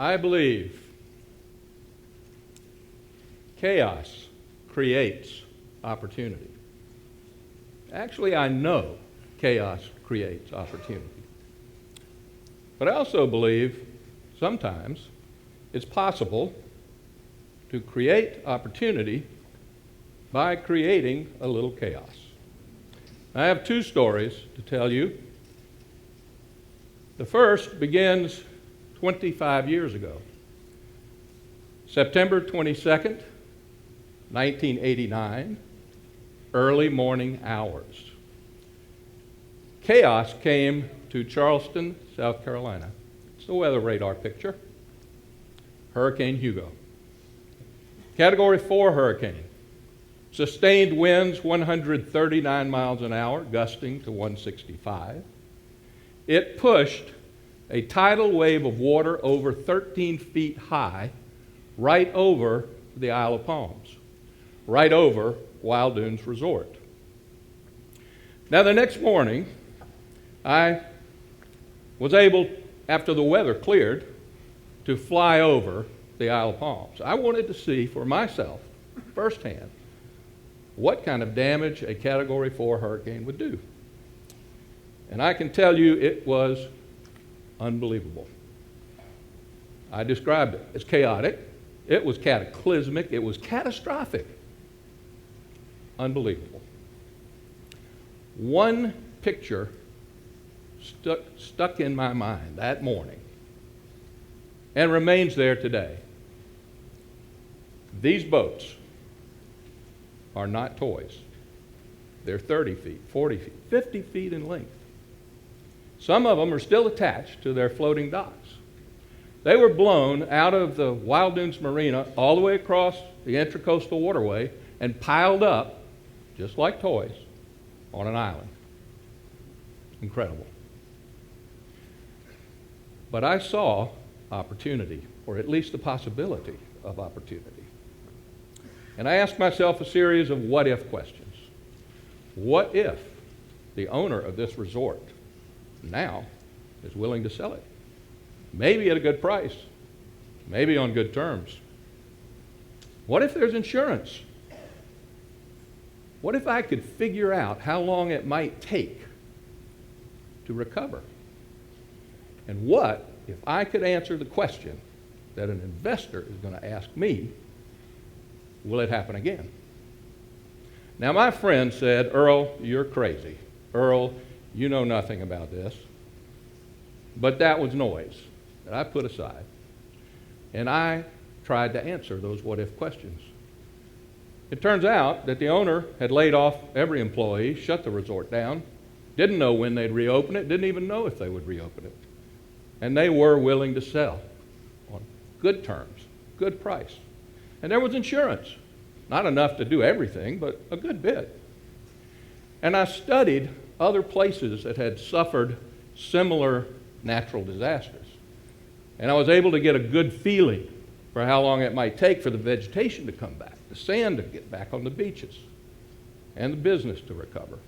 I believe chaos creates opportunity. Actually, I know chaos creates opportunity. But I also believe sometimes it's possible to create opportunity by creating a little chaos. I have two stories to tell you. The first begins 25 years ago. September 22nd, 1989, early morning hours. Chaos came to Charleston, South Carolina. It's the weather radar picture. Hurricane Hugo. Category 4 hurricane. Sustained winds 139 miles an hour, gusting to 165. It pushed a tidal wave of water over 13 feet high right over the Isle of Palms, right over Wild Dunes Resort. Now, the next morning, I was able, after the weather cleared, to fly over the Isle of Palms. I wanted to see for myself, firsthand, what kind of damage a Category 4 hurricane would do. And I can tell you it was unbelievable. I described it as chaotic. It was cataclysmic. It was catastrophic. Unbelievable. One picture stuck in my mind that morning and remains there today. These boats are not toys. They're 30 feet, 40 feet, 50 feet in length. Some of them are still attached to their floating docks. They were blown out of the Wild Dunes Marina all the way across the Intracoastal Waterway and piled up, just like toys, on an island. Incredible. But I saw opportunity, or at least the possibility of opportunity. And I asked myself a series of what-if questions. What if the owner of this resort now is willing to sell it? Maybe at a good price, maybe on good terms. What if there's insurance? What if I could figure out how long it might take to recover? And what if I could answer the question that an investor is going to ask me, will it happen again? Now, my friend said, Earl, you're crazy. Earl, you know nothing about this. But that was noise that I put aside. And I tried to answer those what-if questions. It turns out that the owner had laid off every employee, shut the resort down, didn't know when they'd reopen it, didn't even know if they would reopen it. And they were willing to sell on good terms, good price. And there was insurance. Not enough to do everything, but a good bit. And I studied other places that had suffered similar natural disasters. And I was able to get a good feeling for how long it might take for the vegetation to come back, the sand to get back on the beaches, and the business to recover.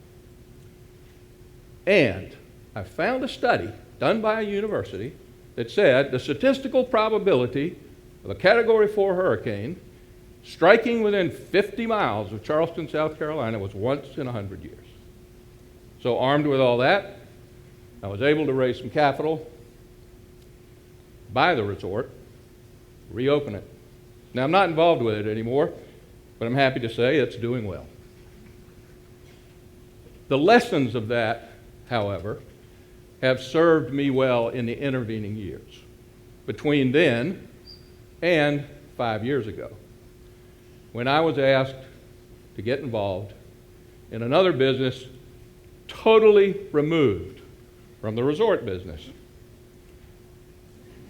And I found a study done by a university that said the statistical probability of a Category 4 hurricane striking within 50 miles of Charleston, South Carolina was once in 100 years. So armed with all that, I was able to raise some capital, buy the resort, reopen it. Now, I'm not involved with it anymore, but I'm happy to say it's doing well. The lessons of that, however, have served me well in the intervening years, between then and 5 years ago, when I was asked to get involved in another business totally removed from the resort business.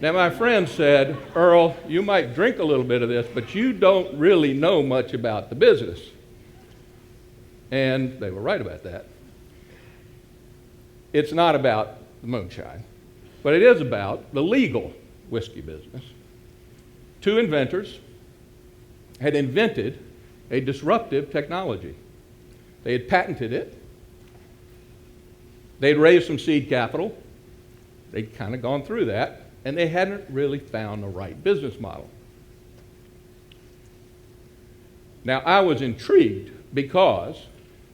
Now, my friend said, Earl, you might drink a little bit of this, but you don't really know much about the business. And they were right about that. It's not about the moonshine, but it is about the legal whiskey business. Two inventors had invented a disruptive technology. They had patented it. They'd raised some seed capital. They'd kind of gone through that. and they hadn't really found the right business model. Now, I was intrigued because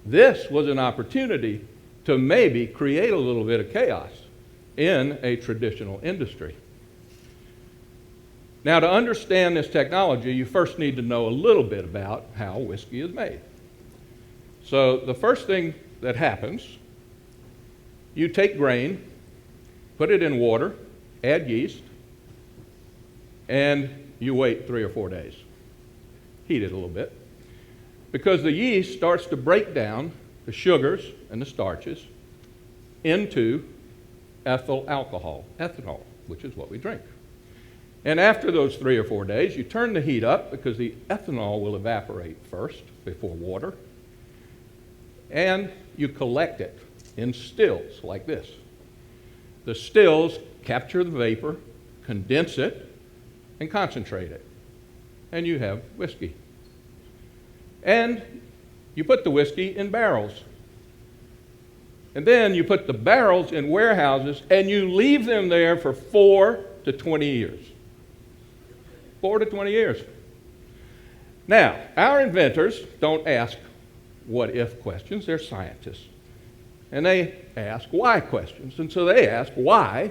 this was an opportunity to maybe create a little bit of chaos in a traditional industry. Now, to understand this technology, you first need to know a little bit about how whiskey is made. So the first thing that happens, you take grain, put it in water, add yeast, and you wait 3 or 4 days. Heat it a little bit. Because the yeast starts to break down the sugars and the starches into ethyl alcohol, ethanol, which is what we drink. And after those 3 or 4 days, you turn the heat up because the ethanol will evaporate first before water. And you collect it in stills like this. The stills capture the vapor, condense it, and concentrate it. And you have whiskey. And you put the whiskey in barrels. And then you put the barrels in warehouses and you leave them there for 4 to 20 years. 4 to 20 years. Now, our inventors don't ask what-if questions. They're scientists. And they ask why questions. And so they ask, why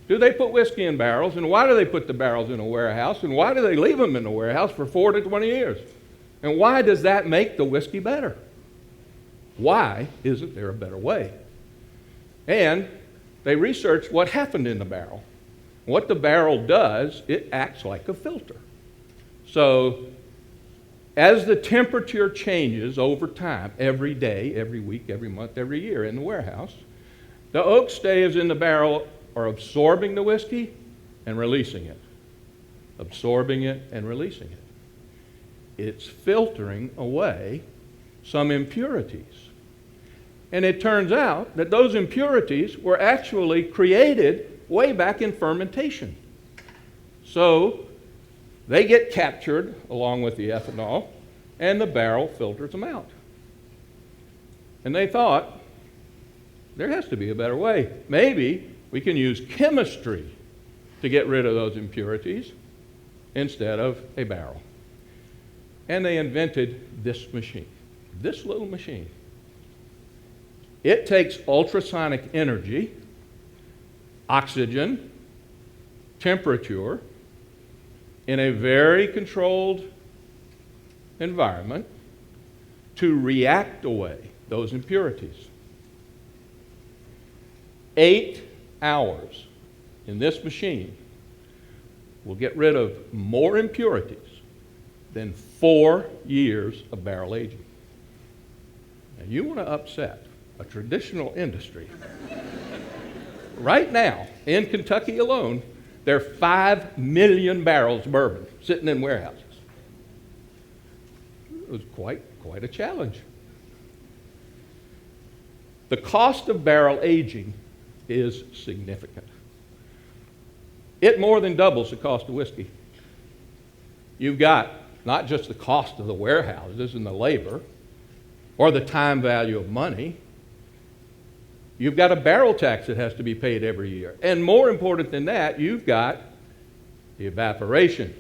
do they put whiskey in barrels? And why do they put the barrels in a warehouse? And why do they leave them in the warehouse for 4 to 20 years? And why does that make the whiskey better? Why isn't there a better way? And they researched what happened in the barrel. What the barrel does, it acts like a filter. So as the temperature changes over time, every day, every week, every month, every year in the warehouse, the oak staves in the barrel are absorbing the whiskey and releasing it. Absorbing it and releasing it. It's filtering away some impurities. And it turns out that those impurities were actually created way back in fermentation. So they get captured along with the ethanol, and the barrel filters them out. And they thought, there has to be a better way. Maybe we can use chemistry to get rid of those impurities instead of a barrel. And they invented this machine, this little machine. It takes ultrasonic energy, oxygen, temperature, in a very controlled environment to react away those impurities. 8 hours in this machine will get rid of more impurities than 4 years of barrel aging. Now, you want to upset a traditional industry. Right now, in Kentucky alone, there are 5 million barrels of bourbon sitting in warehouses. It was quite a challenge. The cost of barrel aging is significant. It more than doubles the cost of whiskey. You've got not just the cost of the warehouses and the labor, or the time value of money. You've got a barrel tax that has to be paid every year. And more important than that, you've got the evaporation.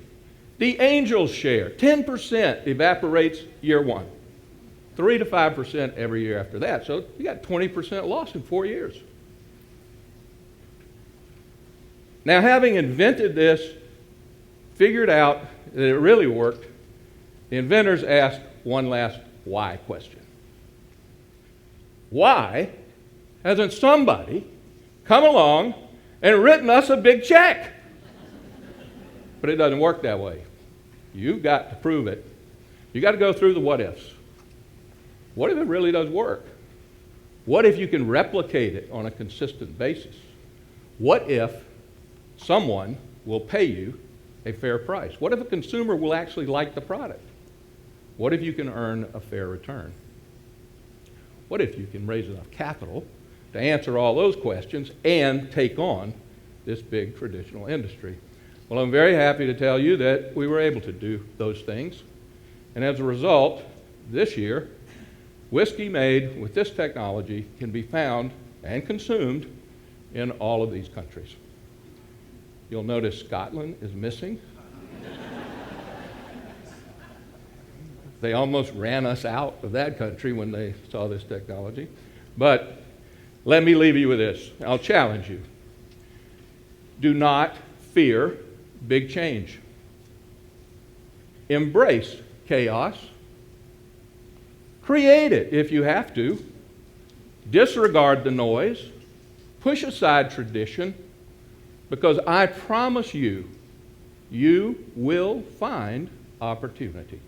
The angel's share, 10% evaporates year 1. 3 to 5% every year after that. So you got 20% loss in 4 years. Now, having invented this, figured out that it really worked, the inventors asked one last why question. Why hasn't somebody come along and written us a big check? But it doesn't work that way. You've got to prove it. You've got to go through the what-ifs. What if it really does work? What if you can replicate it on a consistent basis? What if someone will pay you a fair price? What if a consumer will actually like the product? What if you can earn a fair return? What if you can raise enough capital to answer all those questions and take on this big traditional industry? Well, I'm very happy to tell you that we were able to do those things. And as a result, this year, whiskey made with this technology can be found and consumed in all of these countries. You'll notice Scotland is missing. They almost ran us out of that country when they saw this technology. But let me leave you with this. I'll challenge you. Do not fear big change. Embrace chaos. Create it if you have to. Disregard the noise. Push aside tradition. Because I promise you, you will find opportunity.